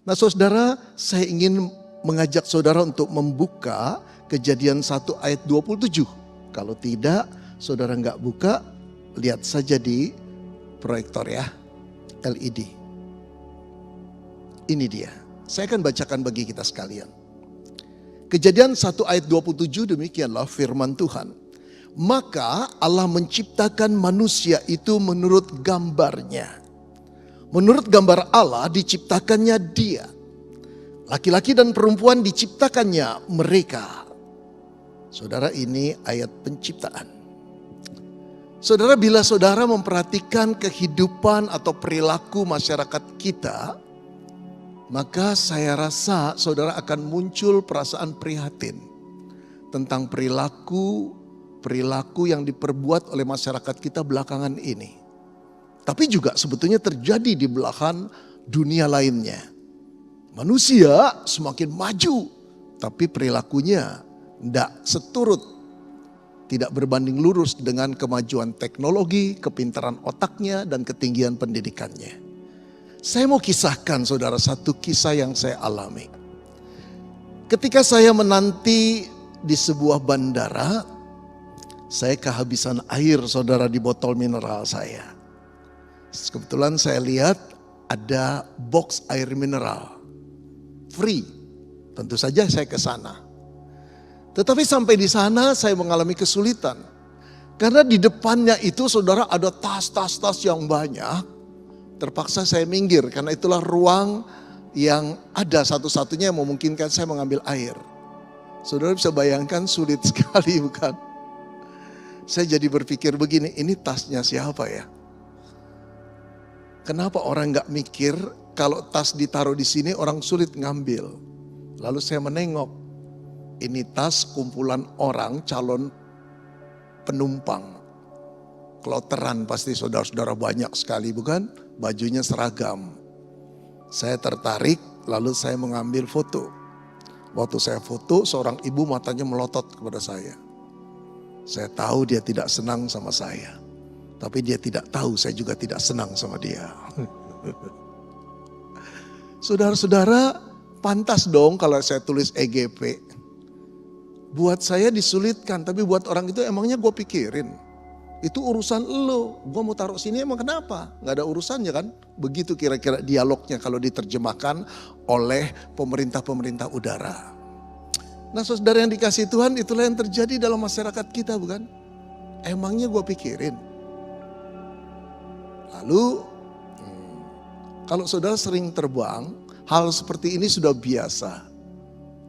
Nah saudara, saya ingin mengajak saudara untuk membuka Kejadian 1 ayat 27. Kalau tidak, saudara nggak buka, lihat saja di proyektor ya, LED. Ini dia, saya akan bacakan bagi kita sekalian. Kejadian 1 ayat 27 demikianlah firman Tuhan. Maka Allah menciptakan manusia itu menurut gambarnya. Menurut gambar Allah diciptakannya dia. Laki-laki dan perempuan diciptakannya mereka. Saudara, ini ayat penciptaan. Saudara, bila saudara memperhatikan kehidupan atau perilaku masyarakat kita, maka saya rasa saudara akan muncul perasaan prihatin tentang perilaku yang diperbuat oleh masyarakat kita belakangan ini. Tapi juga sebetulnya terjadi di belahan dunia lainnya. Manusia semakin maju, tapi perilakunya tidak seturut, tidak berbanding lurus dengan kemajuan teknologi, kepintaran otaknya, dan ketinggian pendidikannya. Saya mau kisahkan saudara satu kisah yang saya alami. Ketika saya menanti di sebuah bandara, saya kehabisan air saudara di botol mineral saya. Kebetulan saya lihat ada box air mineral free. Tentu saja saya ke sana. Tetapi sampai di sana saya mengalami kesulitan. Karena di depannya itu saudara ada tas-tas yang banyak. Terpaksa saya minggir karena itulah ruang yang ada satu-satunya yang memungkinkan saya mengambil air. Saudara bisa bayangkan sulit sekali bukan? Saya jadi berpikir begini, ini tasnya siapa ya? Kenapa orang gak mikir kalau tas ditaruh di sini orang sulit ngambil? Lalu saya menengok, ini tas kumpulan orang calon penumpang. Kloteran pasti saudara-saudara banyak sekali bukan? Bajunya seragam. Saya tertarik lalu saya mengambil foto. Waktu saya foto seorang ibu matanya melotot kepada saya. Saya tahu dia tidak senang sama saya. Tapi dia tidak tahu saya juga tidak senang sama dia. Saudara-saudara, pantas dong kalau saya tulis EGP. Buat saya disulitkan, tapi buat orang itu emangnya gue pikirin. Itu urusan lo, gue mau taruh sini emang kenapa? Gak ada urusannya kan? Begitu kira-kira dialognya kalau diterjemahkan oleh pemerintah-pemerintah udara. Nah saudara yang dikasih Tuhan, itulah yang terjadi dalam masyarakat kita bukan? Emangnya gue pikirin. Lalu kalau saudara sering terbang, hal seperti ini sudah biasa.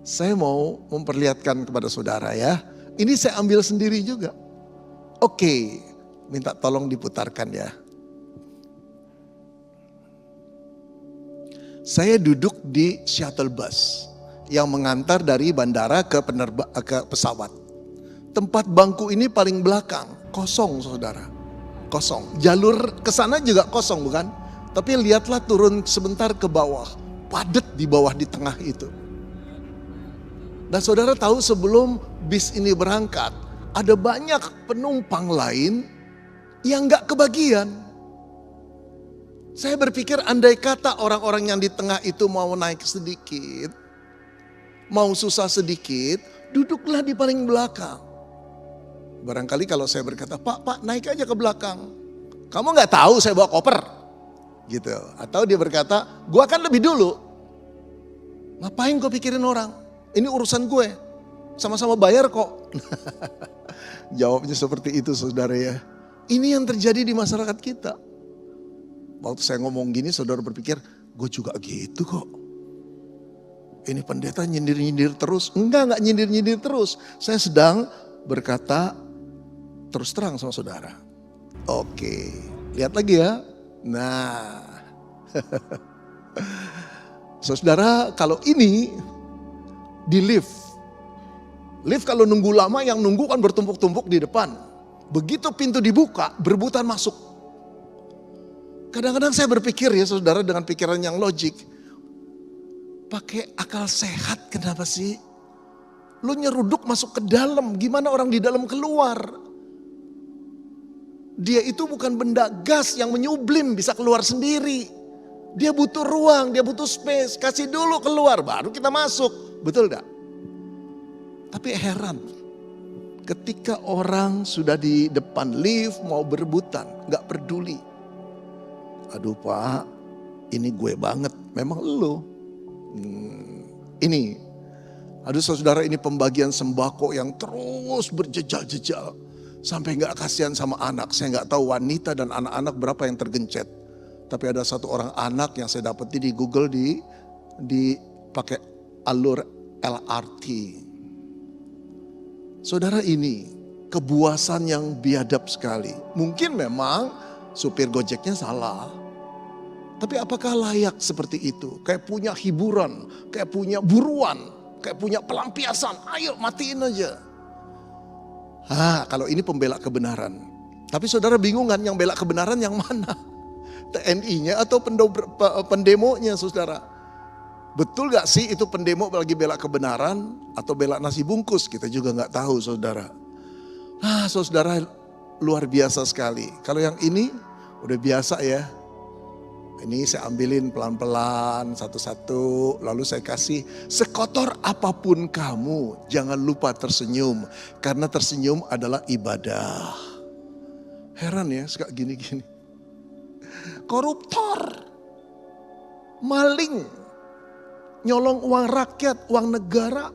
Saya mau memperlihatkan kepada saudara ya. Ini saya ambil sendiri juga. Oke, minta tolong diputarkan ya. Saya duduk di shuttle bus yang mengantar dari bandara ke pesawat. Tempat bangku ini paling belakang, kosong saudara. Kosong. Jalur ke sana juga kosong bukan? Tapi lihatlah turun sebentar ke bawah. Padat di bawah di tengah itu. Dan saudara tahu sebelum bis ini berangkat, ada banyak penumpang lain yang gak kebagian. Saya berpikir andai kata orang-orang yang di tengah itu mau naik sedikit, mau susah sedikit, duduklah di paling belakang. Barangkali kalau saya berkata, Pak naik aja ke belakang. Kamu gak tahu saya bawa koper? Gitu. Atau dia berkata, gua kan lebih dulu. Ngapain gue pikirin orang? Ini urusan gue. Sama-sama bayar kok. Jawabnya seperti itu saudara ya. Ini yang terjadi di masyarakat kita. Waktu saya ngomong gini saudara berpikir, gue juga gitu kok. Ini pendeta nyindir-nyindir terus. Enggak nyindir-nyindir terus. Saya sedang berkata terus terang sama saudara. Oke, lihat lagi ya. Nah, saudara kalau ini di lift. Lift kalau nunggu lama yang nunggu kan bertumpuk-tumpuk di depan. Begitu pintu dibuka, berebutan masuk. Kadang-kadang saya berpikir ya saudara dengan pikiran yang logik. Pakai akal sehat kenapa sih? Lu nyeruduk masuk ke dalam, gimana orang di dalam keluar? Dia itu bukan benda gas yang menyublim bisa keluar sendiri. Dia butuh ruang, dia butuh space. Kasih dulu keluar, baru kita masuk. Betul gak? Tapi heran. Ketika orang sudah di depan lift mau berebutan, gak peduli. Aduh Pak, ini gue banget, memang lo. Ini, aduh saudara, ini pembagian sembako yang terus berjejal-jejal. Sampai gak kasihan sama anak, saya gak tahu wanita dan anak-anak berapa yang tergencet. Tapi ada satu orang anak yang saya dapati di Google pakai alur LRT. Saudara, ini kebuasan yang biadab sekali. Mungkin memang supir Gojeknya salah. Tapi apakah layak seperti itu? Kayak punya hiburan, kayak punya buruan, kayak punya pelampiasan. Ayo matiin aja. Kalau ini pembela kebenaran. Tapi saudara bingung kan yang bela kebenaran yang mana? TNI-nya atau pendemonya saudara? Betul gak sih itu pendemo lagi bela kebenaran atau bela nasi bungkus? Kita juga gak tahu saudara. Saudara, luar biasa sekali. Kalau yang ini udah biasa ya. Ini saya ambilin pelan-pelan satu-satu. Lalu saya kasih, sekotor apapun kamu jangan lupa tersenyum. Karena tersenyum adalah ibadah. Heran ya suka gini-gini. Koruptor, maling, nyolong uang rakyat, uang negara,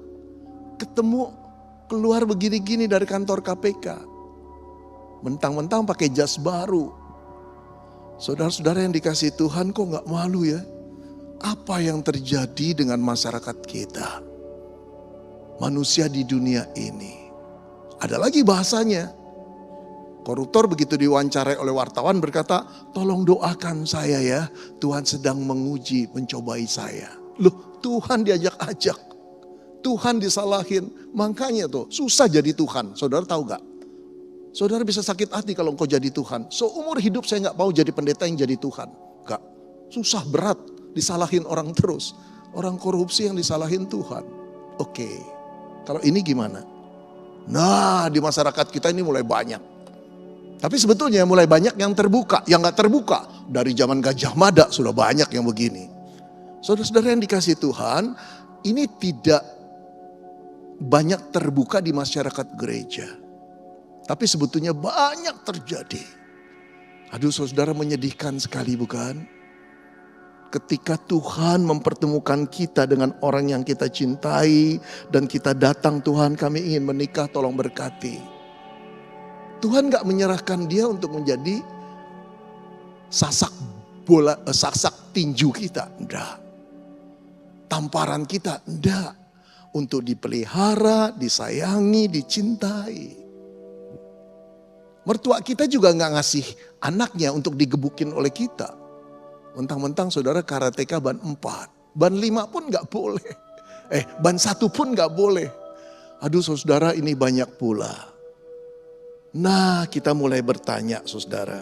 ketemu keluar begini-gini dari kantor KPK. Mentang-mentang pakai jas baru. Saudara-saudara yang dikasihi Tuhan, kok gak malu ya? Apa yang terjadi dengan masyarakat kita? Manusia di dunia ini. Ada lagi bahasanya. Koruptor begitu diwawancarai oleh wartawan berkata, tolong doakan saya ya, Tuhan sedang menguji, mencobai saya. Loh, Tuhan diajak-ajak, Tuhan disalahin, makanya tuh susah jadi Tuhan. Saudara tahu gak? Saudara bisa sakit hati kalau engkau jadi Tuhan. Seumur hidup saya gak mau jadi pendeta yang jadi Tuhan. Gak, susah berat, disalahin orang terus. Orang korupsi yang disalahin Tuhan. Oke, kalau ini gimana? Nah, di masyarakat kita ini mulai banyak. Tapi sebetulnya mulai banyak yang terbuka, yang gak terbuka. Dari zaman Gajah Mada sudah banyak yang begini. Saudara-saudara yang dikasihi Tuhan, ini tidak banyak terbuka di masyarakat gereja. Tapi sebetulnya banyak terjadi. Aduh saudara, menyedihkan sekali bukan? Ketika Tuhan mempertemukan kita dengan orang yang kita cintai. Dan kita datang, Tuhan kami ingin menikah, tolong berkati. Tuhan gak menyerahkan dia untuk menjadi sasak tinju kita. Enggak. Tamparan kita. Enggak. Untuk dipelihara, disayangi, dicintai. Mertua kita juga gak ngasih anaknya untuk digebukin oleh kita. Mentang-mentang saudara karateka ban 4. Ban 5 pun gak boleh. Ban 1 pun gak boleh. Aduh saudara, ini banyak pula. Nah, kita mulai bertanya saudara,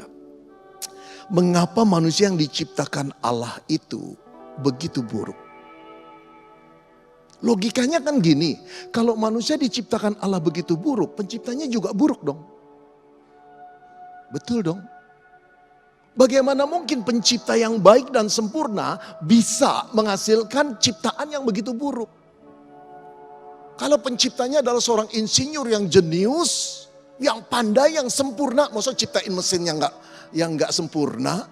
mengapa manusia yang diciptakan Allah itu begitu buruk? Logikanya kan gini, kalau manusia diciptakan Allah begitu buruk, penciptanya juga buruk dong. Betul dong. Bagaimana mungkin pencipta yang baik dan sempurna bisa menghasilkan ciptaan yang begitu buruk? Kalau penciptanya adalah seorang insinyur yang jenius, yang pandai, yang sempurna, maksud ciptain mesin yang nggak sempurna,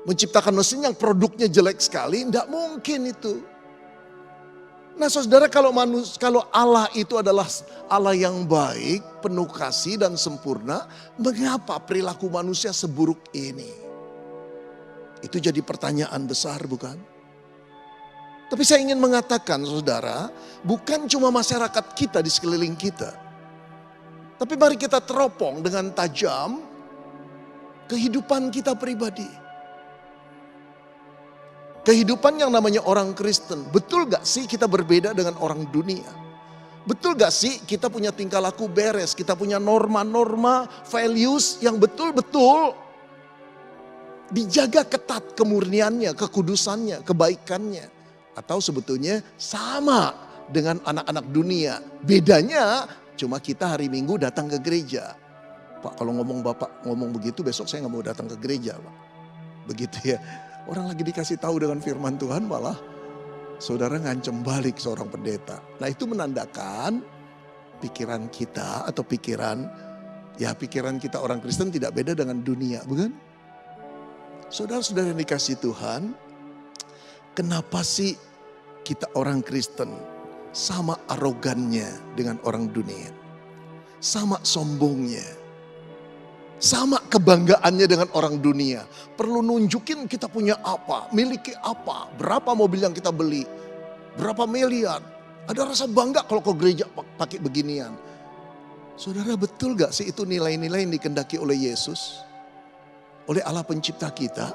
menciptakan mesin yang produknya jelek sekali, tidak mungkin itu. Nah saudara, kalau Allah itu adalah Allah yang baik, penuh kasih dan sempurna, mengapa perilaku manusia seburuk ini? Itu jadi pertanyaan besar bukan? Tapi saya ingin mengatakan saudara, bukan cuma masyarakat kita di sekeliling kita. Tapi mari kita teropong dengan tajam kehidupan kita pribadi. Kehidupan yang namanya orang Kristen. Betul gak sih kita berbeda dengan orang dunia? Betul gak sih kita punya tingkah laku beres? Kita punya norma-norma, values yang betul-betul dijaga ketat kemurniannya, kekudusannya, kebaikannya. Atau sebetulnya sama dengan anak-anak dunia. Bedanya cuma kita hari Minggu datang ke gereja. Pak, kalau Bapak ngomong begitu, besok saya nggak mau datang ke gereja Pak. Begitu ya. Orang lagi dikasih tahu dengan firman Tuhan malah saudara ngancem balik seorang pendeta. Nah itu menandakan pikiran kita atau pikiran kita orang Kristen tidak beda dengan dunia, bukan? Saudara-saudara yang dikasih Tuhan, kenapa sih kita orang Kristen sama arogannya dengan orang dunia? Sama sombongnya, sama kebanggaannya dengan orang dunia. Perlu nunjukin kita punya apa, miliki apa, berapa mobil yang kita beli, berapa miliar. Ada rasa bangga kalau ke gereja pakai beginian. Saudara, betul gak sih itu nilai-nilai yang dikehendaki oleh Yesus? Oleh Allah pencipta kita?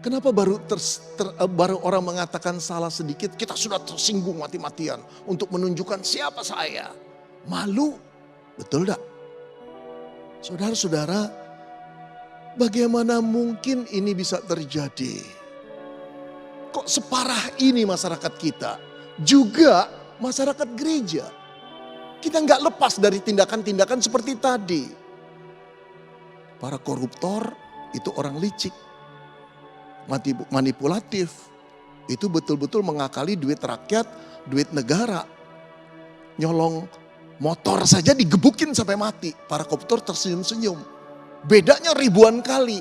Kenapa baru orang mengatakan salah sedikit, kita sudah tersinggung mati-matian untuk menunjukkan siapa saya? Malu, betul gak? Saudara-saudara, bagaimana mungkin ini bisa terjadi? Kok separah ini masyarakat kita? Juga masyarakat gereja. Kita nggak lepas dari tindakan-tindakan seperti tadi. Para koruptor itu orang licik, manipulatif. Itu betul-betul mengakali duit rakyat, duit negara. Nyolong motor saja digebukin sampai mati. Para koruptor tersenyum-senyum. Bedanya ribuan kali.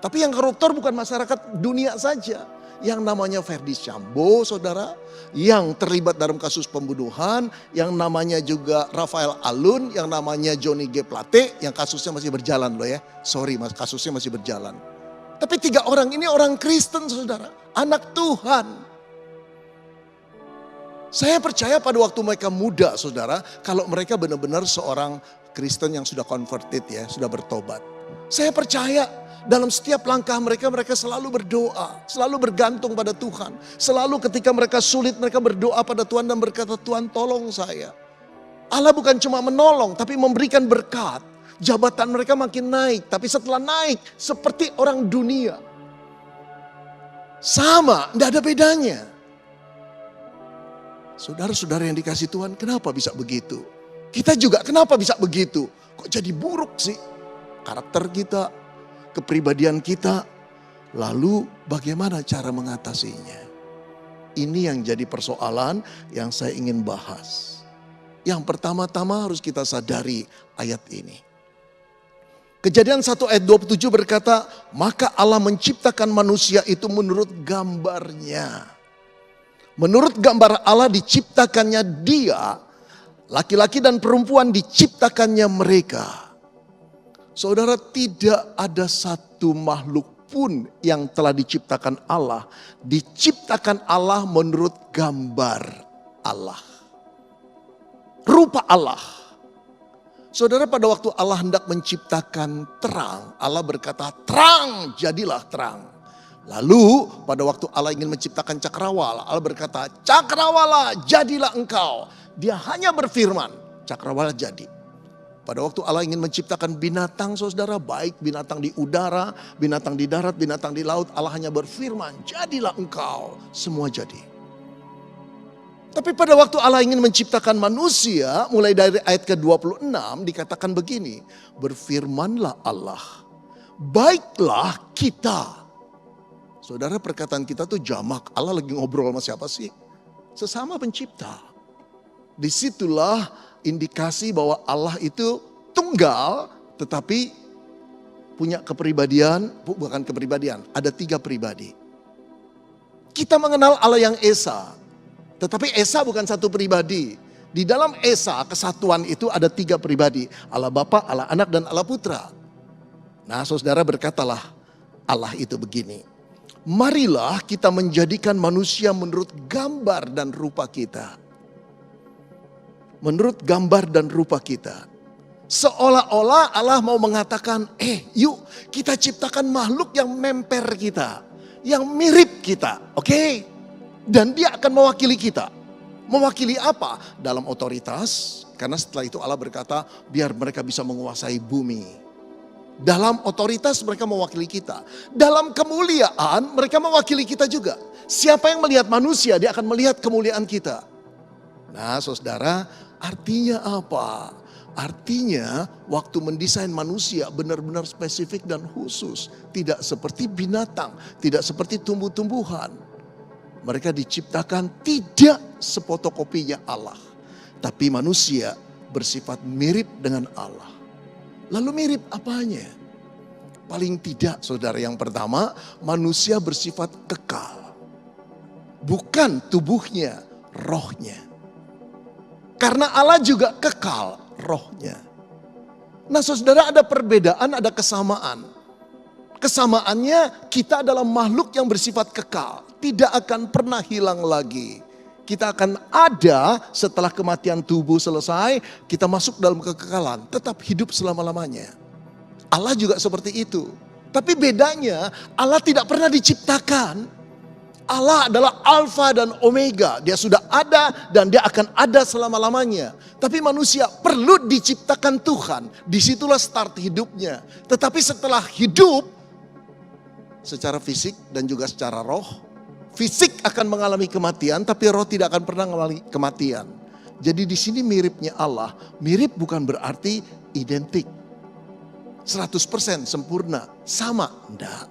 Tapi yang koruptor bukan masyarakat dunia saja. Yang namanya Ferdy Sambo, saudara, yang terlibat dalam kasus pembunuhan, yang namanya juga Rafael Alun, yang namanya Johnny G. Plate, yang kasusnya masih berjalan loh ya. Sorry mas, kasusnya masih berjalan. Tapi 3 orang ini orang Kristen, saudara, anak Tuhan. Saya percaya pada waktu mereka muda, saudara, kalau mereka benar-benar seorang Kristen yang sudah converted ya, sudah bertobat. Saya percaya dalam setiap langkah mereka selalu berdoa, selalu bergantung pada Tuhan. Selalu ketika mereka sulit, mereka berdoa pada Tuhan dan berkata, Tuhan tolong saya. Allah bukan cuma menolong, tapi memberikan berkat. Jabatan mereka makin naik, tapi setelah naik seperti orang dunia. Sama, tidak ada bedanya. Saudara-saudara yang dikasih Tuhan, kenapa bisa begitu? Kita juga kenapa bisa begitu? Kok jadi buruk sih? Karakter kita, kepribadian kita, lalu bagaimana cara mengatasinya? Ini yang jadi persoalan yang saya ingin bahas. Yang pertama-tama harus kita sadari ayat ini. Kejadian 1 ayat 27 berkata, maka Allah menciptakan manusia itu menurut gambarnya. Menurut gambar Allah diciptakannya dia, laki-laki dan perempuan diciptakannya mereka. Saudara, tidak ada satu makhluk pun yang telah diciptakan Allah. Diciptakan Allah menurut gambar Allah. Rupa Allah. Saudara, pada waktu Allah hendak menciptakan terang, Allah berkata, terang, jadilah terang. Lalu pada waktu Allah ingin menciptakan cakrawala, Allah berkata, cakrawala, jadilah engkau. Dia hanya berfirman, cakrawala jadi. Pada waktu Allah ingin menciptakan binatang, saudara, baik binatang di udara, binatang di darat, binatang di laut, Allah hanya berfirman, jadilah engkau, semua jadi. Tapi pada waktu Allah ingin menciptakan manusia, mulai dari ayat ke-26 dikatakan begini, berfirmanlah Allah, baiklah kita. Saudara, perkataan kita tuh jamak, Allah lagi ngobrol sama siapa sih? Sesama pencipta. Disitulah indikasi bahwa Allah itu tunggal tetapi punya kepribadian, bukan kepribadian, ada 3 pribadi. Kita mengenal Allah yang Esa, tetapi Esa bukan satu pribadi. Di dalam Esa, kesatuan itu ada 3 pribadi, Allah Bapa, Allah Anak dan Allah Putra. Nah, saudara, berkatalah Allah itu begini, marilah kita menjadikan manusia menurut gambar dan rupa kita. Menurut gambar dan rupa kita. Seolah-olah Allah mau mengatakan, yuk kita ciptakan makhluk yang memper kita. Yang mirip kita, oke? Dan dia akan mewakili kita. Mewakili apa? Dalam otoritas. Karena setelah itu Allah berkata, biar mereka bisa menguasai bumi. Dalam otoritas mereka mewakili kita. Dalam kemuliaan mereka mewakili kita juga. Siapa yang melihat manusia, dia akan melihat kemuliaan kita. Nah, saudara, artinya apa? Artinya waktu mendesain manusia benar-benar spesifik dan khusus. Tidak seperti binatang, tidak seperti tumbuh-tumbuhan. Mereka diciptakan tidak sefotokopinya Allah. Tapi manusia bersifat mirip dengan Allah. Lalu mirip apanya? Paling tidak saudara, yang pertama, manusia bersifat kekal. Bukan tubuhnya, rohnya. Karena Allah juga kekal rohnya. Nah saudara, ada perbedaan, ada kesamaan. Kesamaannya, kita adalah makhluk yang bersifat kekal. Tidak akan pernah hilang lagi. Kita akan ada setelah kematian tubuh selesai, kita masuk dalam kekekalan. Tetap hidup selama-lamanya. Allah juga seperti itu. Tapi bedanya, Allah tidak pernah diciptakan. Allah adalah Alfa dan Omega. Dia sudah ada dan dia akan ada selama-lamanya. Tapi manusia perlu diciptakan Tuhan. Disitulah start hidupnya. Tetapi setelah hidup, secara fisik dan juga secara roh, fisik akan mengalami kematian, tapi roh tidak akan pernah mengalami kematian. Jadi di sini miripnya Allah. Mirip bukan berarti identik. 100% sempurna, sama. Enggak.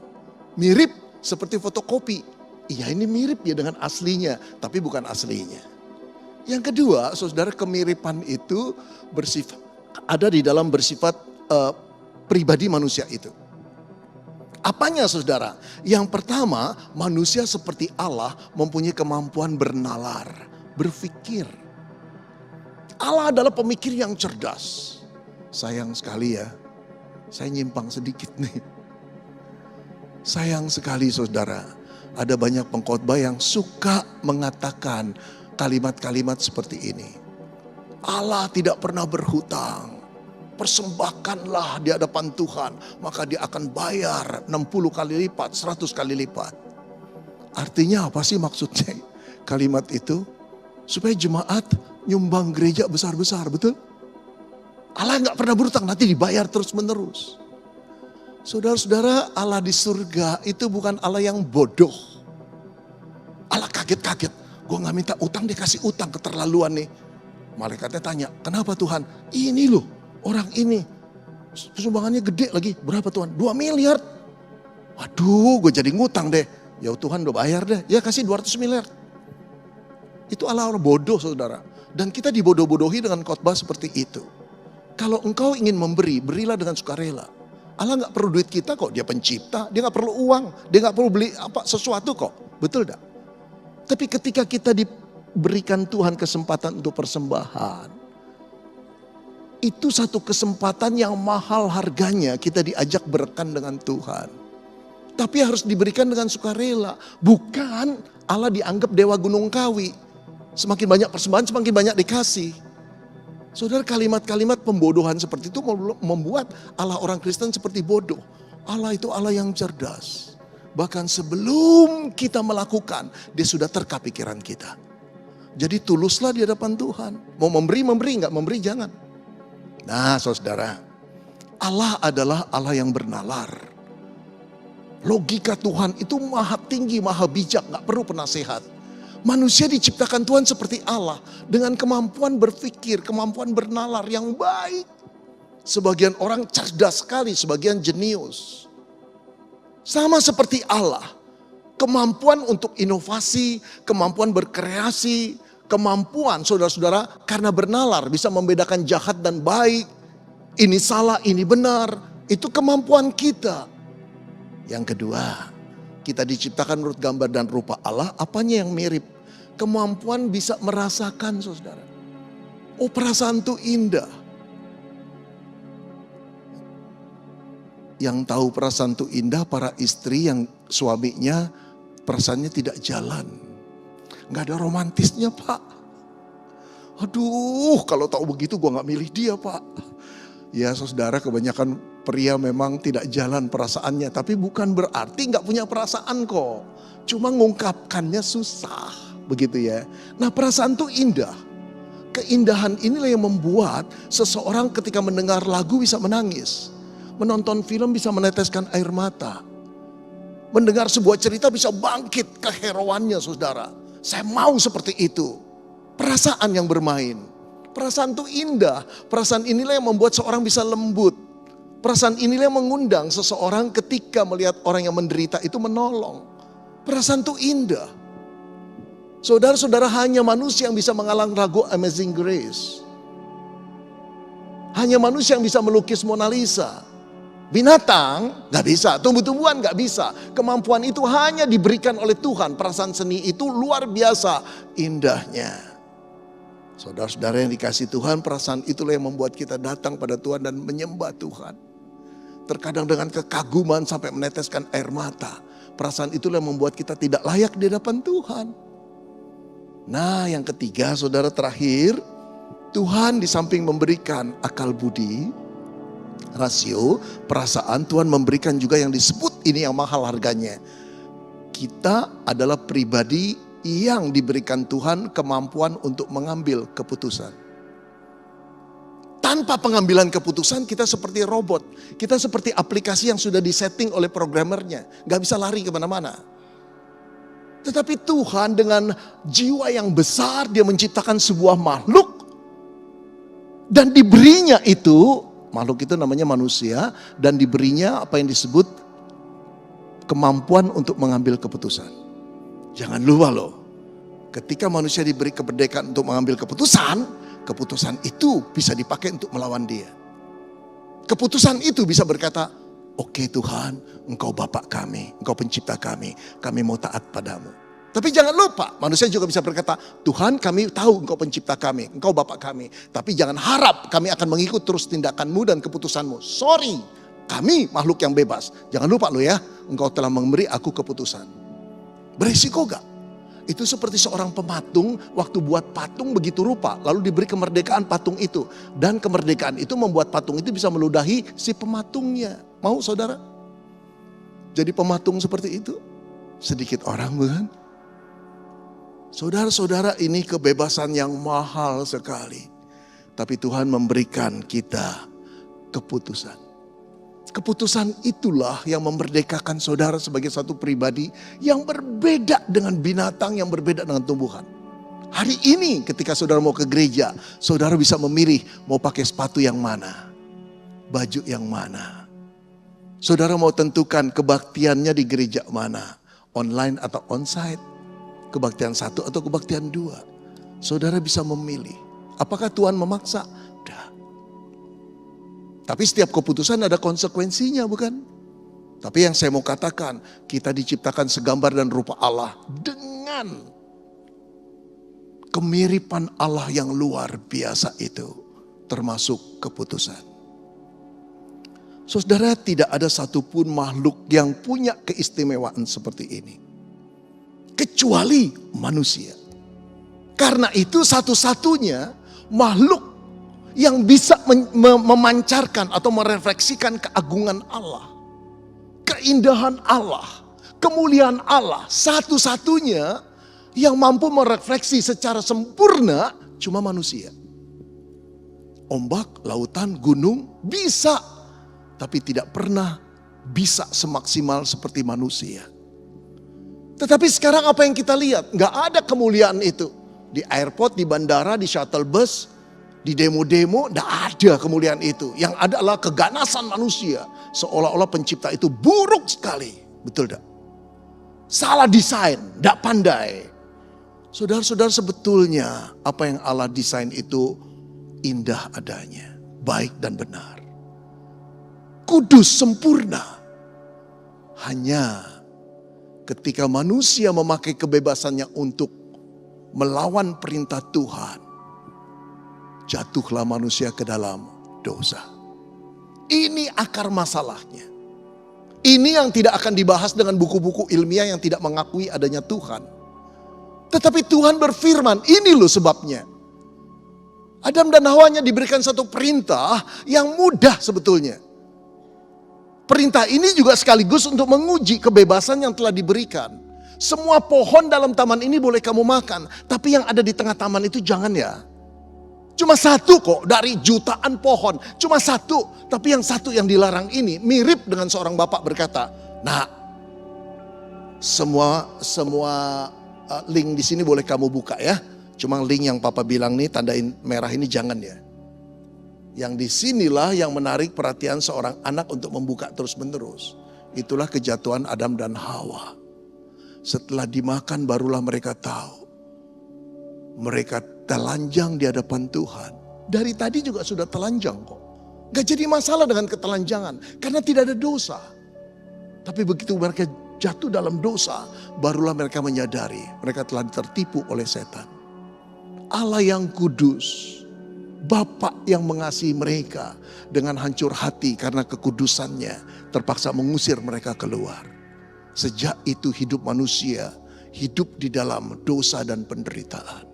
Mirip seperti fotokopi. Iya, ini mirip ya dengan aslinya, tapi bukan aslinya. Yang kedua, saudara, kemiripan itu bersifat ada di dalam bersifat pribadi manusia itu. Apanya saudara? Yang pertama, manusia seperti Allah mempunyai kemampuan bernalar, berpikir. Allah adalah pemikir yang cerdas. Sayang sekali ya, saya nyimpang sedikit nih. Sayang sekali saudara. Ada banyak pengkhotbah yang suka mengatakan kalimat-kalimat seperti ini. Allah tidak pernah berhutang. Persembahkanlah di hadapan Tuhan, maka dia akan bayar 60 kali lipat, 100 kali lipat. Artinya apa sih maksudnya kalimat itu? Supaya jemaat nyumbang gereja besar-besar, betul? Allah nggak pernah berhutang, nanti dibayar terus-menerus. Saudara-saudara, Allah di surga itu bukan Allah yang bodoh. Allah kaget-kaget, gue gak minta utang, dikasih utang, keterlaluan nih. Malaikatnya tanya, kenapa Tuhan? Ini loh, orang ini sumbangannya gede lagi, berapa Tuhan? 2 miliar. Waduh, gue jadi ngutang deh. Ya Tuhan udah bayar deh, ya kasih 200 miliar. Itu Allah bodoh saudara. Dan kita dibodoh-bodohi dengan khotbah seperti itu. Kalau engkau ingin memberi, berilah dengan sukarela. Allah gak perlu duit kita kok, dia pencipta, dia gak perlu uang, dia gak perlu beli sesuatu kok, betul gak? Tapi ketika kita diberikan Tuhan kesempatan untuk persembahan, itu satu kesempatan yang mahal harganya, kita diajak berekan dengan Tuhan. Tapi harus diberikan dengan sukarela, bukan Allah dianggap dewa gunung kawi. Semakin banyak persembahan, semakin banyak dikasih. Saudara, kalimat-kalimat pembodohan seperti itu membuat Allah orang Kristen seperti bodoh. Allah itu Allah yang cerdas. Bahkan sebelum kita melakukan, dia sudah terka pikiran kita. Jadi tuluslah di hadapan Tuhan. Mau memberi, nggak memberi jangan. Nah saudara, Allah adalah Allah yang bernalar. Logika Tuhan itu maha tinggi, maha bijak, nggak perlu penasehat. Manusia diciptakan Tuhan seperti Allah dengan kemampuan berpikir, kemampuan bernalar yang baik. Sebagian orang cerdas sekali, sebagian jenius. Sama seperti Allah, kemampuan untuk inovasi, kemampuan berkreasi, kemampuan saudara-saudara karena bernalar bisa membedakan jahat dan baik. Ini salah, ini benar, itu kemampuan kita. Yang kedua, kita diciptakan menurut gambar dan rupa Allah, apanya yang mirip? Kemampuan bisa merasakan saudara. Oh, perasaan itu indah. Yang tahu perasaan itu indah para istri yang suaminya perasaannya tidak jalan. Gak ada romantisnya pak. Aduh, kalau tahu begitu gue gak milih dia pak. Ya saudara, kebanyakan pria memang tidak jalan perasaannya. Tapi bukan berarti gak punya perasaan kok. Cuma ngungkapkannya susah. Begitu ya. Nah perasaan itu indah. Keindahan inilah yang membuat seseorang ketika mendengar lagu bisa menangis. Menonton film bisa meneteskan air mata. Mendengar sebuah cerita bisa bangkit keheroannya saudara. Saya mau seperti itu. Perasaan yang bermain. Perasaan itu indah. Perasaan inilah yang membuat seorang bisa lembut. Perasaan inilah yang mengundang seseorang ketika melihat orang yang menderita itu menolong. Perasaan itu indah. Saudara-saudara, hanya manusia yang bisa mengalang lagu Amazing Grace. Hanya manusia yang bisa melukis Mona Lisa. Binatang gak bisa, tumbuh-tumbuhan gak bisa. Kemampuan itu hanya diberikan oleh Tuhan. Perasaan seni itu luar biasa indahnya. Saudara-saudara yang dikasih Tuhan, perasaan itulah yang membuat kita datang pada Tuhan dan menyembah Tuhan. Terkadang dengan kekaguman sampai meneteskan air mata. Perasaan itulah yang membuat kita tidak layak di hadapan Tuhan. Nah, yang ketiga, saudara, terakhir, Tuhan di samping memberikan akal budi, rasio, perasaan, Tuhan memberikan juga yang disebut ini yang mahal harganya. Kita adalah pribadi yang diberikan Tuhan kemampuan untuk mengambil keputusan. Tanpa pengambilan keputusan kita seperti robot. Kita seperti aplikasi yang sudah disetting oleh programmernya. Gak bisa lari kemana-mana. Tetapi Tuhan dengan jiwa yang besar, dia menciptakan sebuah makhluk. Dan diberinya itu, makhluk itu namanya manusia. Dan diberinya apa yang disebut kemampuan untuk mengambil keputusan. Jangan lupa loh, ketika manusia diberi kemerdekaan untuk mengambil keputusan, keputusan itu bisa dipakai untuk melawan dia. Keputusan itu bisa berkata, oke Tuhan, Engkau Bapa kami, Engkau pencipta kami mau taat padamu. Tapi jangan lupa, manusia juga bisa berkata, Tuhan kami tahu Engkau pencipta kami, Engkau Bapa kami. Tapi jangan harap kami akan mengikut terus tindakanmu dan keputusanmu. Sorry, kami makhluk yang bebas. Jangan lupa lo ya, Engkau telah memberi aku keputusan. Beresiko gak? Itu seperti seorang pematung waktu buat patung begitu rupa. Lalu diberi kemerdekaan patung itu. Dan kemerdekaan itu membuat patung itu bisa meludahi si pematungnya. Mau saudara? Jadi pematung seperti itu? Sedikit orang bukan? Saudara-saudara, ini kebebasan yang mahal sekali. Tapi Tuhan memberikan kita keputusan. Keputusan itulah yang memerdekakan saudara sebagai satu pribadi yang berbeda dengan binatang, yang berbeda dengan tumbuhan. Hari ini ketika saudara mau ke gereja, saudara bisa memilih mau pakai sepatu yang mana, baju yang mana. Saudara mau tentukan kebaktiannya di gereja mana, online atau onsite, kebaktian 1 atau kebaktian 2. Saudara bisa memilih. Apakah Tuhan memaksa? Tidak. Tapi setiap keputusan ada konsekuensinya, bukan? Tapi yang saya mau katakan, kita diciptakan segambar dan rupa Allah dengan kemiripan Allah yang luar biasa itu, termasuk keputusan. Saudara, tidak ada satupun makhluk yang punya keistimewaan seperti ini, kecuali manusia. Karena itu satu-satunya makhluk yang bisa memancarkan atau merefleksikan keagungan Allah, keindahan Allah, kemuliaan Allah. Satu-satunya yang mampu merefleksi secara sempurna cuma manusia. Ombak, lautan, gunung bisa, tapi tidak pernah bisa semaksimal seperti manusia. Tetapi sekarang apa yang kita lihat? Gak ada kemuliaan itu. Di airport, di bandara, di shuttle bus, di demo-demo, tidak ada kemuliaan itu. Yang ada adalah keganasan manusia. Seolah-olah pencipta itu buruk sekali. Betul tidak? Salah desain, tidak pandai. Saudara-saudara, sebetulnya apa yang Allah desain itu indah adanya. Baik dan benar. Kudus, sempurna. Hanya ketika manusia memakai kebebasannya untuk melawan perintah Tuhan, jatuhlah manusia ke dalam dosa. Ini akar masalahnya. Ini yang tidak akan dibahas dengan buku-buku ilmiah yang tidak mengakui adanya Tuhan. Tetapi Tuhan berfirman, ini loh sebabnya. Adam dan Hawanya diberikan satu perintah yang mudah sebetulnya. Perintah ini juga sekaligus untuk menguji kebebasan yang telah diberikan. Semua pohon dalam taman ini boleh kamu makan, tapi yang ada di tengah taman itu jangan ya. Cuma satu kok dari jutaan pohon. Cuma satu. Tapi yang satu yang dilarang ini mirip dengan seorang bapak berkata, nah semua link di sini boleh kamu buka ya. Cuma link yang papa bilang nih, tandain merah ini jangan ya. Yang disinilah yang menarik perhatian seorang anak untuk membuka terus menerus. Itulah kejatuhan Adam dan Hawa. Setelah dimakan barulah mereka tahu. Mereka telanjang di hadapan Tuhan. Dari tadi juga sudah telanjang kok. Gak jadi masalah dengan ketelanjangan. Karena tidak ada dosa. Tapi begitu mereka jatuh dalam dosa, barulah mereka menyadari mereka telah tertipu oleh setan. Allah yang kudus, Bapa yang mengasihi mereka dengan hancur hati karena kekudusannya, terpaksa mengusir mereka keluar. Sejak itu hidup manusia hidup di dalam dosa dan penderitaan.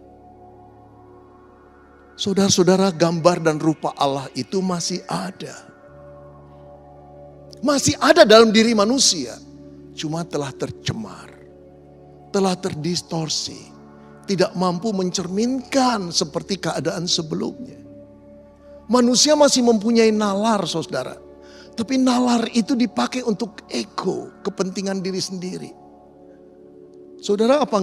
Saudara-saudara, gambar dan rupa Allah itu masih ada. Masih ada dalam diri manusia. Cuma telah tercemar. Telah terdistorsi. Tidak mampu mencerminkan seperti keadaan sebelumnya. Manusia masih mempunyai nalar, saudara. Tapi nalar itu dipakai untuk ego, kepentingan diri sendiri. Saudara, apa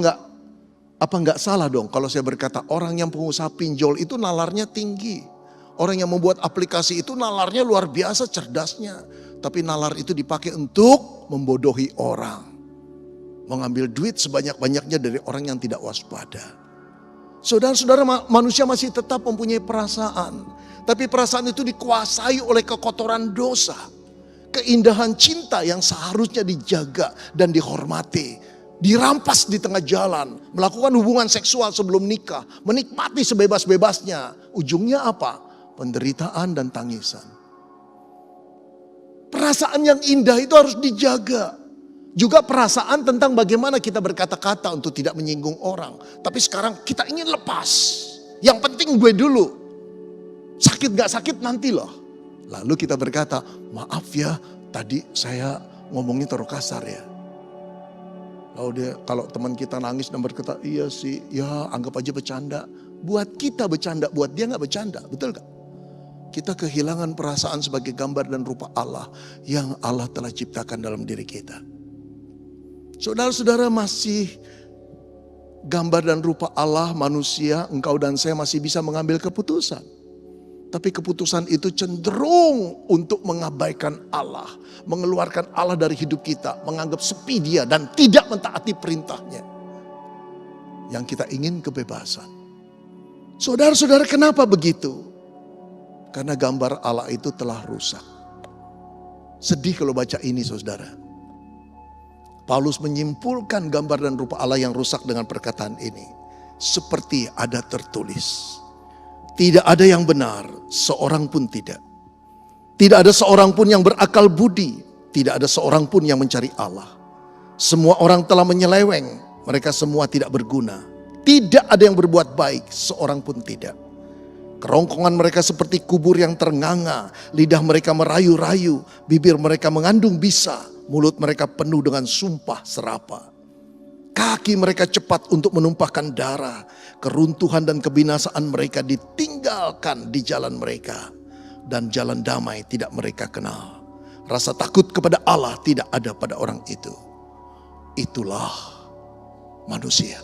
enggak salah dong kalau saya berkata orang yang pengusaha pinjol itu nalarnya tinggi. Orang yang membuat aplikasi itu nalarnya luar biasa cerdasnya. Tapi nalar itu dipakai untuk membodohi orang. Mengambil duit sebanyak-banyaknya dari orang yang tidak waspada. Saudara-saudara, manusia masih tetap mempunyai perasaan. Tapi perasaan itu dikuasai oleh kekotoran dosa. Keindahan cinta yang seharusnya dijaga dan dihormati. Dirampas di tengah jalan. Melakukan hubungan seksual sebelum nikah. Menikmati sebebas-bebasnya. Ujungnya apa? Penderitaan dan tangisan. Perasaan yang indah itu harus dijaga. Juga perasaan tentang bagaimana kita berkata-kata untuk tidak menyinggung orang. Tapi sekarang kita ingin lepas. Yang penting gue dulu. Sakit gak sakit nanti loh. Lalu kita berkata, maaf ya tadi saya ngomongnya terlalu kasar ya. Lalu kalau teman kita nangis dan berkata, iya sih, ya anggap aja bercanda. Buat kita bercanda, buat dia gak bercanda, betul gak? Kita kehilangan perasaan sebagai gambar dan rupa Allah yang Allah telah ciptakan dalam diri kita. Saudara-saudara, masih gambar dan rupa Allah manusia, engkau dan saya masih bisa mengambil keputusan. Tapi keputusan itu cenderung untuk mengabaikan Allah. Mengeluarkan Allah dari hidup kita. Menganggap sepi dia dan tidak mentaati perintahnya. Yang kita ingin kebebasan. Saudara-saudara, kenapa begitu? Karena gambar Allah itu telah rusak. Sedih kalau baca ini, saudara. Paulus menyimpulkan gambar dan rupa Allah yang rusak dengan perkataan ini. Seperti ada tertulis. Tidak ada yang benar, seorang pun tidak. Tidak ada seorang pun yang berakal budi. Tidak ada seorang pun yang mencari Allah. Semua orang telah menyeleweng. Mereka semua tidak berguna. Tidak ada yang berbuat baik, seorang pun tidak. Kerongkongan mereka seperti kubur yang ternganga. Lidah mereka merayu-rayu. Bibir mereka mengandung bisa. Mulut mereka penuh dengan sumpah serapa. Kaki mereka cepat untuk menumpahkan darah. Keruntuhan dan kebinasaan mereka ditinggalkan di jalan mereka. Dan jalan damai tidak mereka kenal. Rasa takut kepada Allah tidak ada pada orang itu. Itulah manusia.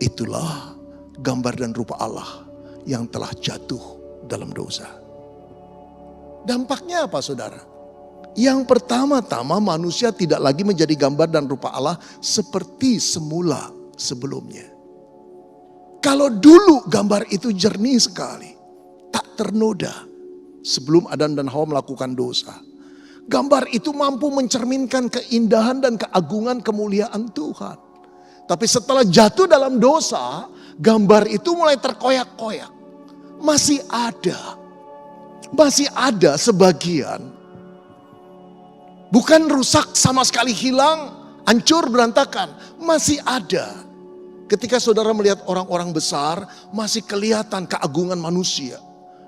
Itulah gambar dan rupa Allah yang telah jatuh dalam dosa. Dampaknya apa, saudara? Yang pertama-tama manusia tidak lagi menjadi gambar dan rupa Allah seperti semula sebelumnya. Kalau dulu gambar itu jernih sekali, tak ternoda sebelum Adam dan Hawa melakukan dosa. Gambar itu mampu mencerminkan keindahan dan keagungan kemuliaan Tuhan. Tapi setelah jatuh dalam dosa, gambar itu mulai terkoyak-koyak. Masih ada sebagian. Bukan rusak sama sekali hilang, hancur berantakan. Masih ada. Ketika saudara melihat orang-orang besar, masih kelihatan keagungan manusia.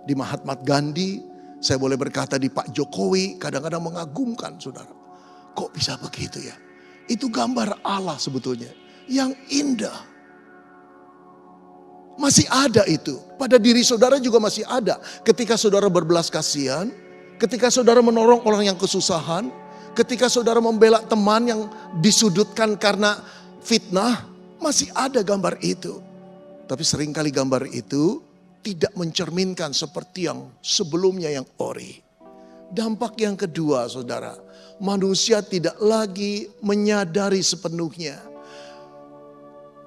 Di Mahatma Gandhi, saya boleh berkata di Pak Jokowi, kadang-kadang mengagumkan, saudara. Kok bisa begitu ya? Itu gambar Allah sebetulnya, yang indah. Masih ada itu. Pada diri saudara juga masih ada. Ketika saudara berbelas kasihan, ketika saudara menolong orang yang kesusahan, ketika saudara membela teman yang disudutkan karena fitnah, masih ada gambar itu. Tapi seringkali gambar itu tidak mencerminkan seperti yang sebelumnya yang ori. Dampak yang kedua saudara, manusia tidak lagi menyadari sepenuhnya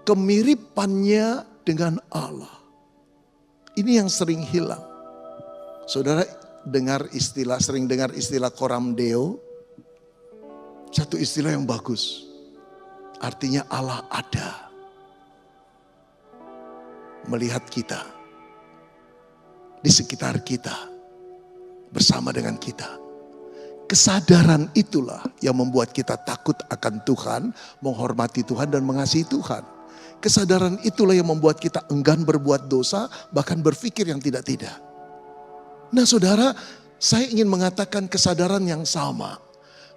kemiripannya dengan Allah. Ini yang sering hilang. Saudara sering dengar istilah coram deo. Satu istilah yang bagus. Artinya Allah ada. Melihat kita. Di sekitar kita. Bersama dengan kita. Kesadaran itulah yang membuat kita takut akan Tuhan. Menghormati Tuhan dan mengasihi Tuhan. Kesadaran itulah yang membuat kita enggan berbuat dosa. Bahkan berpikir yang tidak-tidak. Nah saudara, saya ingin mengatakan kesadaran yang sama.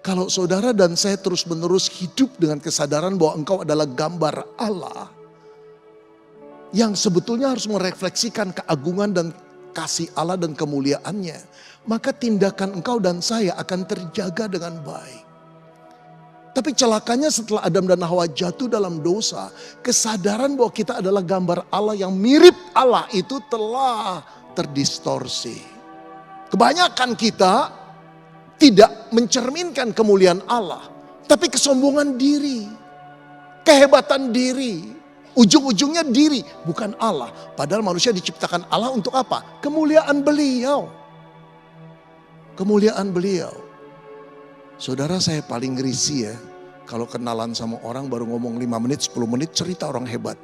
Kalau saudara dan saya terus menerus hidup dengan kesadaran bahwa engkau adalah gambar Allah. Yang sebetulnya harus merefleksikan keagungan dan kasih Allah dan kemuliaannya. Maka tindakan engkau dan saya akan terjaga dengan baik. Tapi celakanya setelah Adam dan Hawa jatuh dalam dosa. Kesadaran bahwa kita adalah gambar Allah yang mirip Allah itu telah terdistorsi. Kebanyakan kita tidak mencerminkan kemuliaan Allah. Tapi kesombongan diri. Kehebatan diri. Ujung-ujungnya diri. Bukan Allah. Padahal manusia diciptakan Allah untuk apa? Kemuliaan beliau. Kemuliaan beliau. Saudara saya paling risih ya. Kalau kenalan sama orang baru ngomong 5 menit, 10 menit cerita orang hebat.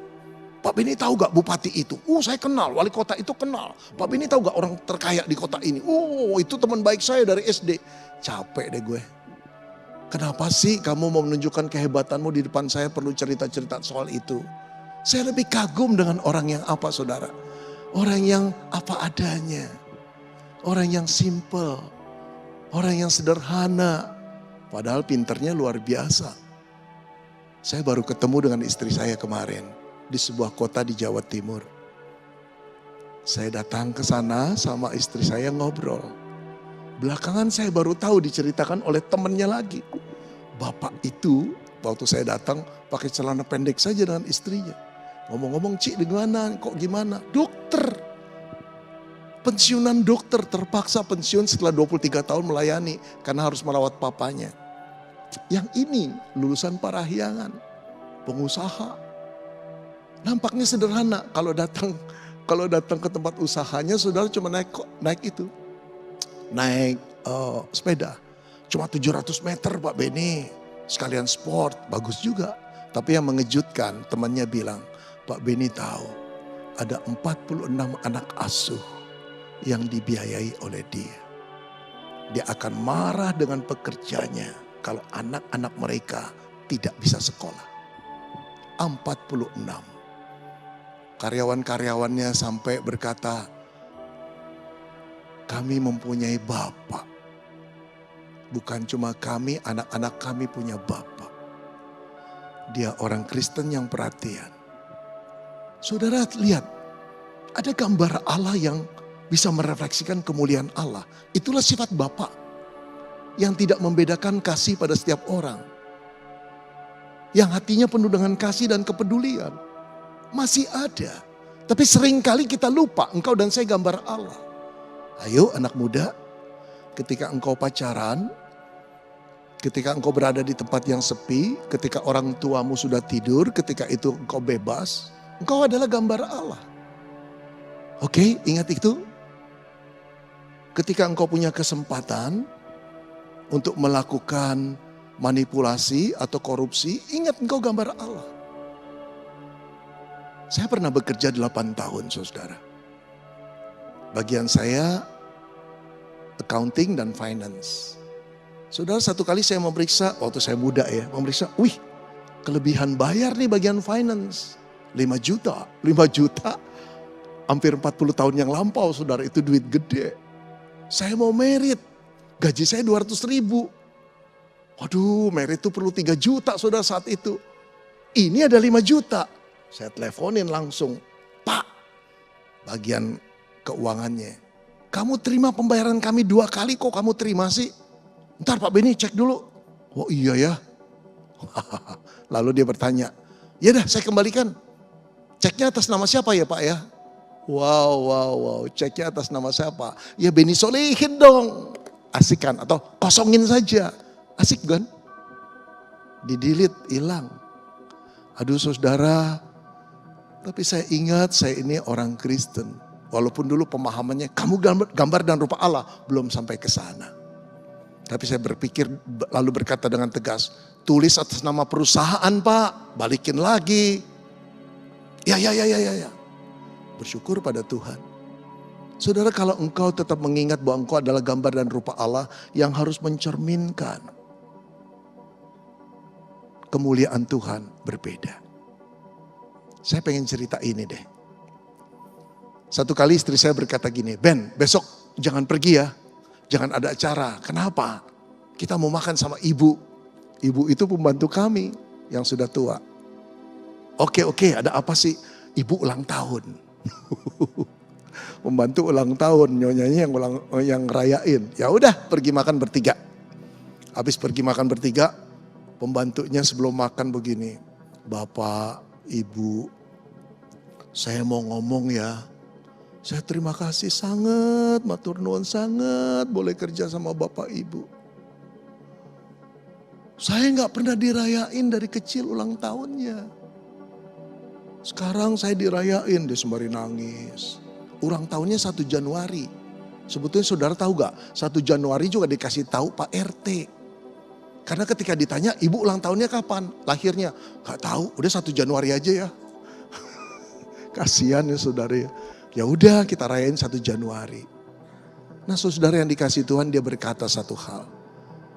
Pak Beni tahu gak bupati itu? Saya kenal, wali kota itu kenal. Pak Beni tahu gak orang terkaya di kota ini? Itu teman baik saya dari SD. Capek deh gue. Kenapa sih kamu mau menunjukkan kehebatanmu di depan saya perlu cerita-cerita soal itu? Saya lebih kagum dengan orang yang apa saudara? Orang yang apa adanya. Orang yang simple. Orang yang sederhana. Padahal pinternya luar biasa. Saya baru ketemu dengan istri saya kemarin. Di sebuah kota di Jawa Timur. Saya datang ke sana sama istri saya ngobrol. Belakangan saya baru tahu diceritakan oleh temannya lagi. Bapak itu waktu saya datang pakai celana pendek saja dengan istrinya. Ngomong-ngomong, Cik di mana? Kok gimana? Dokter. Pensiunan dokter, terpaksa pensiun setelah 23 tahun melayani karena harus merawat papanya. Yang ini lulusan Parahyangan, pengusaha. Nampaknya sederhana kalau datang ke tempat usahanya saudara cuma naik itu. Naik sepeda. Cuma 700 meter Pak Beni. Sekalian sport, bagus juga. Tapi yang mengejutkan temannya bilang, Pak Beni tahu ada 46 anak asuh yang dibiayai oleh dia. Dia akan marah dengan pekerjanya kalau anak-anak mereka tidak bisa sekolah. 46. Karyawan-karyawannya sampai berkata, kami mempunyai bapak. Bukan cuma kami, anak-anak kami punya bapak. Dia orang Kristen yang perhatian. Saudara lihat, ada gambar Allah yang bisa merefleksikan kemuliaan Allah. Itulah sifat Bapa yang tidak membedakan kasih pada setiap orang. Yang hatinya penuh dengan kasih dan kepedulian. Masih ada. Tapi seringkali kita lupa engkau dan saya gambar Allah. Ayo anak muda, ketika engkau pacaran, ketika engkau berada di tempat yang sepi, ketika orang tuamu sudah tidur, ketika itu engkau bebas, engkau adalah gambar Allah. Oke, ingat itu. Ketika engkau punya kesempatan untuk melakukan manipulasi atau korupsi, ingat engkau gambar Allah. Saya pernah bekerja 8 tahun saudara. Bagian saya accounting dan finance. Saudara satu kali saya memeriksa, waktu saya muda ya, memeriksa, kelebihan bayar nih bagian finance. 5 juta, hampir 40 tahun yang lampau saudara, itu duit gede. Saya mau merit, gaji saya 200.000. Waduh, merit itu perlu 3 juta saudara saat itu. Ini ada 5 juta. Saya teleponin langsung, Pak, bagian keuangannya. Kamu terima pembayaran kami 2 kali kok kamu terima sih? Ntar Pak Beni cek dulu. Oh iya ya. Lalu dia bertanya, ya dah saya kembalikan. Ceknya atas nama siapa ya Pak ya? Wow, ceknya atas nama siapa? Ya Beni Solihin dong. Asik kan? Atau kosongin saja. Asik kan? Didelete, hilang. Aduh saudara, tapi saya ingat saya ini orang Kristen. Walaupun dulu pemahamannya kamu gambar dan rupa Allah, belum sampai ke sana. Tapi saya berpikir lalu berkata dengan tegas, tulis atas nama perusahaan Pak, balikin lagi. Ya. Bersyukur pada Tuhan. Saudara, kalau engkau tetap mengingat bahwa engkau adalah gambar dan rupa Allah yang harus mencerminkan kemuliaan Tuhan berbeda. Saya pengen cerita ini deh. Satu kali istri saya berkata gini, Ben besok jangan pergi ya. Jangan ada acara. Kenapa? Kita mau makan sama ibu. Ibu itu pembantu kami yang sudah tua. Oke, ada apa sih? Ibu ulang tahun. Pembantu ulang tahun, nyonyanya yang rayain. Ya udah, pergi makan bertiga. Habis pergi makan bertiga, pembantunya sebelum makan begini. Bapak, Ibu, saya mau ngomong ya. Saya terima kasih sangat, matur nuwun sangat boleh kerja sama Bapak Ibu. Saya nggak pernah dirayain dari kecil ulang tahunnya. Sekarang saya dirayain, dia sembari nangis. Ulang tahunnya 1 Januari. Sebetulnya saudara tahu gak? 1 Januari juga dikasih tahu Pak RT. Karena ketika ditanya, ibu ulang tahunnya kapan? Lahirnya? Gak tahu, udah 1 Januari aja ya. Kasihan ya saudara ya. Ya udah kita rayain 1 Januari. Nah saudara yang dikasih Tuhan, dia berkata satu hal.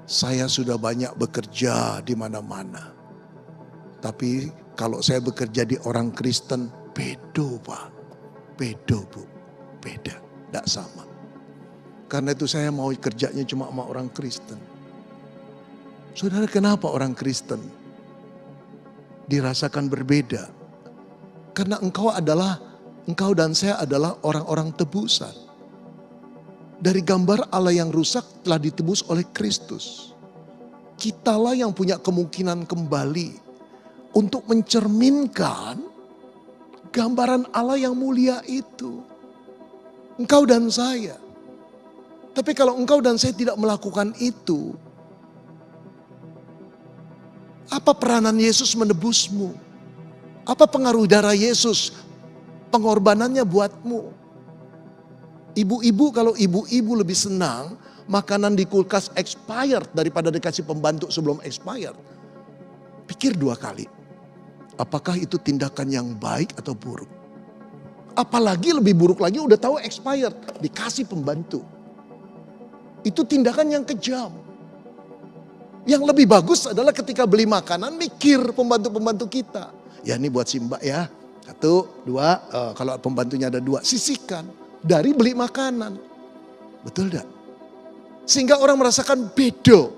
Saya sudah banyak bekerja di mana-mana. Tapi kalau saya bekerja di orang Kristen, bedo Pak. Bedo Bu, beda, tidak sama. Karena itu saya mau kerjanya cuma sama orang Kristen. Saudara, kenapa orang Kristen dirasakan berbeda? Karena engkau dan saya adalah orang-orang tebusan. Dari gambar Allah yang rusak telah ditebus oleh Kristus. Kitalah yang punya kemungkinan kembali untuk mencerminkan gambaran Allah yang mulia itu. Engkau dan saya. Tapi kalau engkau dan saya tidak melakukan itu, apa peranan Yesus menebusmu? Apa pengaruh darah Yesus, pengorbanannya buatmu? Ibu-ibu, kalau ibu-ibu lebih senang makanan di kulkas expired daripada dikasih pembantu sebelum expired. Pikir 2 kali. Apakah itu tindakan yang baik atau buruk? Apalagi lebih buruk lagi udah tahu expired, dikasih pembantu. Itu tindakan yang kejam. Yang lebih bagus adalah ketika beli makanan mikir pembantu-pembantu kita. Ya ini buat si Mbak ya. 1, 2, kalau pembantunya ada 2, sisihkan. Dari beli makanan. Betul gak? Sehingga orang merasakan bedo.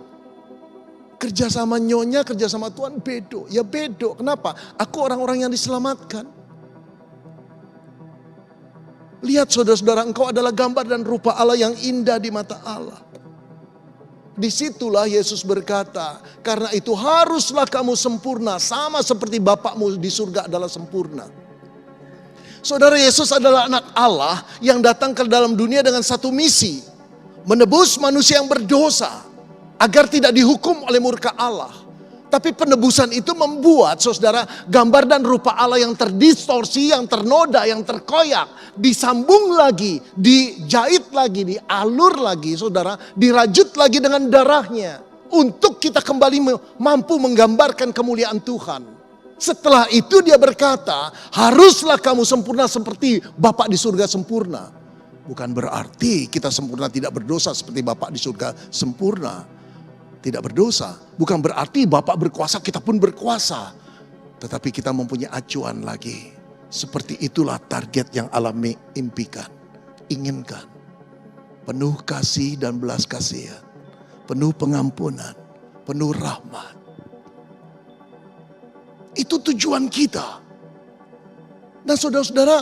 Kerja sama nyonya, kerja sama Tuhan bedo. Ya bedo, kenapa? Aku orang-orang yang diselamatkan. Lihat saudara-saudara, engkau adalah gambar dan rupa Allah yang indah di mata Allah. Disitulah Yesus berkata, karena itu haruslah kamu sempurna, sama seperti Bapakmu di surga adalah sempurna. Saudara, Yesus adalah anak Allah yang datang ke dalam dunia dengan satu misi. Menebus manusia yang berdosa. Agar tidak dihukum oleh murka Allah. Tapi penebusan itu membuat saudara gambar dan rupa Allah yang terdistorsi, yang ternoda, yang terkoyak. Disambung lagi, dijahit lagi, dialur lagi saudara. Dirajut lagi dengan darahnya. Untuk kita kembali mampu menggambarkan kemuliaan Tuhan. Setelah itu dia berkata, haruslah kamu sempurna seperti Bapa di surga sempurna. Bukan berarti kita sempurna tidak berdosa seperti Bapa di surga sempurna. Tidak berdosa. Bukan berarti Bapak berkuasa, kita pun berkuasa. Tetapi kita mempunyai acuan lagi. Seperti itulah target yang Allah impikan, inginkan. Penuh kasih dan belas kasihan. Penuh pengampunan, penuh rahmat. Itu tujuan kita. Nah saudara-saudara,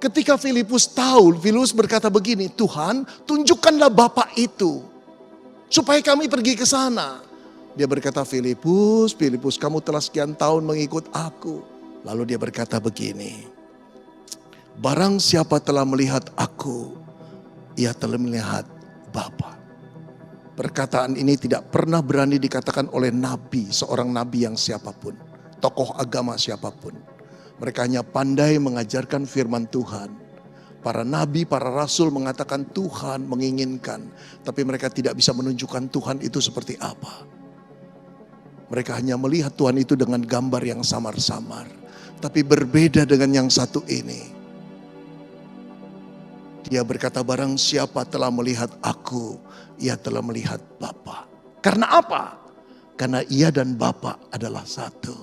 ketika Filipus tahu, Filipus berkata begini, Tuhan tunjukkanlah Bapa itu. Supaya kami pergi ke sana. Dia berkata, Filipus, kamu telah sekian tahun mengikut aku. Lalu dia berkata begini, barang siapa telah melihat aku, ia telah melihat Bapa. Perkataan ini tidak pernah berani dikatakan oleh nabi, seorang nabi yang siapapun, tokoh agama siapapun. Mereka hanya pandai mengajarkan firman Tuhan. Para nabi, para rasul mengatakan Tuhan menginginkan, tapi mereka tidak bisa menunjukkan Tuhan itu seperti apa. Mereka hanya melihat Tuhan itu dengan gambar yang samar-samar. Tapi berbeda dengan yang satu ini. Dia berkata, barang siapa telah melihat aku, ia telah melihat Bapa. Karena apa? Karena ia dan Bapa adalah satu.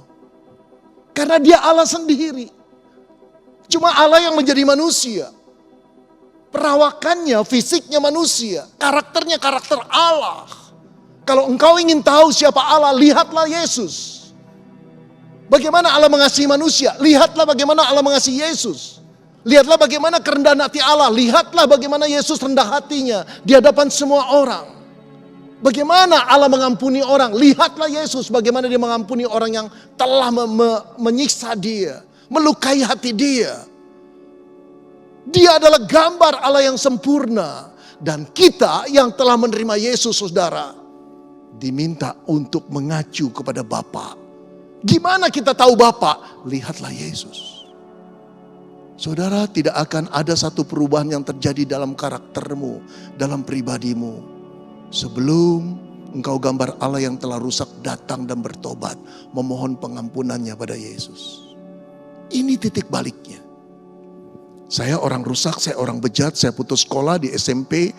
Karena dia Allah sendiri. Cuma Allah yang menjadi manusia. Perawakannya, fisiknya manusia. Karakternya karakter Allah. Kalau engkau ingin tahu siapa Allah, lihatlah Yesus. Bagaimana Allah mengasihi manusia, lihatlah bagaimana Allah mengasihi Yesus. Lihatlah bagaimana kerendahan hati Allah, lihatlah bagaimana Yesus rendah hatinya di hadapan semua orang. Bagaimana Allah mengampuni orang, lihatlah Yesus bagaimana dia mengampuni orang yang telah menyiksa dia, melukai hati dia. Dia adalah gambar Allah yang sempurna. Dan kita yang telah menerima Yesus, saudara, diminta untuk mengacu kepada Bapa. Gimana kita tahu Bapa? Lihatlah Yesus. Saudara, tidak akan ada satu perubahan yang terjadi dalam karaktermu, dalam pribadimu, sebelum engkau gambar Allah yang telah rusak datang dan bertobat, memohon pengampunannya pada Yesus. Ini titik baliknya. Saya orang rusak, saya orang bejat, saya putus sekolah di SMP,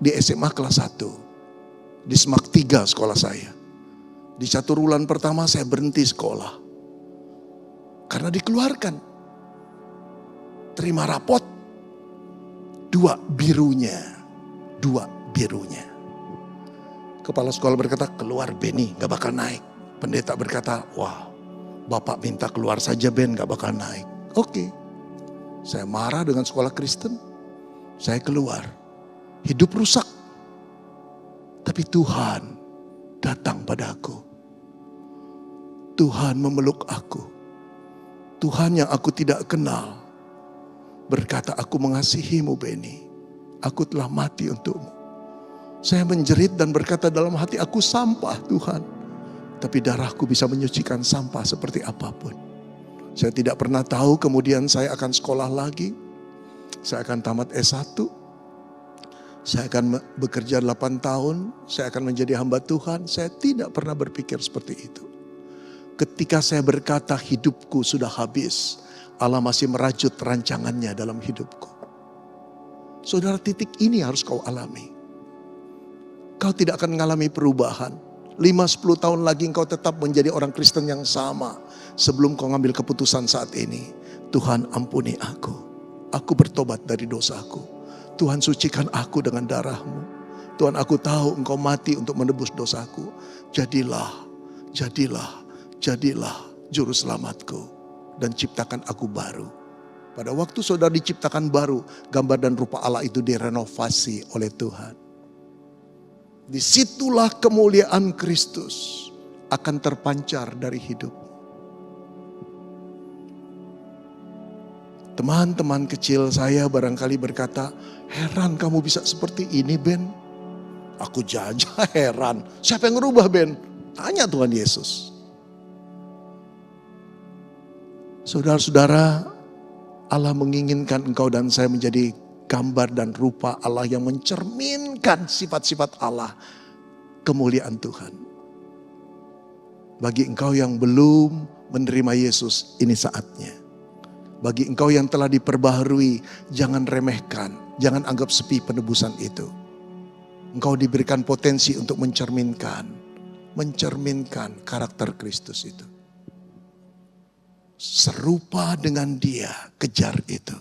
di SMA kelas 1. Di SMAK 3 sekolah saya. Di 1 bulan pertama saya berhenti sekolah. Karena dikeluarkan. Terima rapot, 2 birunya. Kepala sekolah berkata, keluar Benny, gak bakal naik. Pendeta berkata, wah, Bapak minta keluar saja Ben, gak bakal naik. Oke. Saya marah dengan sekolah Kristen. Saya keluar. Hidup rusak. Tapi Tuhan datang padaku. Tuhan memeluk aku. Tuhan yang aku tidak kenal berkata, aku mengasihimu Benny. Aku telah mati untukmu. Saya menjerit dan berkata dalam hati, aku sampah Tuhan. Tapi darahku bisa menyucikan sampah seperti apapun. Saya tidak pernah tahu kemudian saya akan sekolah lagi. Saya akan tamat S1. Saya akan bekerja 8 tahun. Saya akan menjadi hamba Tuhan. Saya tidak pernah berpikir seperti itu. Ketika saya berkata hidupku sudah habis, Allah masih merajut rancangannya dalam hidupku. Saudara, titik ini harus kau alami. Kau tidak akan mengalami perubahan. 5-10 tahun lagi engkau tetap menjadi orang Kristen yang sama. Sebelum kau ngambil keputusan saat ini. Tuhan ampuni aku. Aku bertobat dari dosaku. Tuhan sucikan aku dengan darah-Mu. Tuhan, aku tahu engkau mati untuk menebus dosaku. Jadilah juru selamatku. Dan ciptakan aku baru. Pada waktu saudara diciptakan baru, gambar dan rupa Allah itu direnovasi oleh Tuhan. Disitulah kemuliaan Kristus akan terpancar dari hidup. Teman-teman kecil saya barangkali berkata, heran kamu bisa seperti ini Ben. Aku jajah heran. Siapa yang ngerubah Ben? Tanya Tuhan Yesus. Saudara-saudara, Allah menginginkan engkau dan saya menjadi gambar dan rupa Allah yang mencerminkan sifat-sifat Allah, kemuliaan Tuhan. Bagi engkau yang belum menerima Yesus, ini saatnya. Bagi engkau yang telah diperbaharui, jangan remehkan, jangan anggap sepi penebusan itu. Engkau diberikan potensi untuk mencerminkan karakter Kristus itu. Serupa dengan Dia, kejar itu.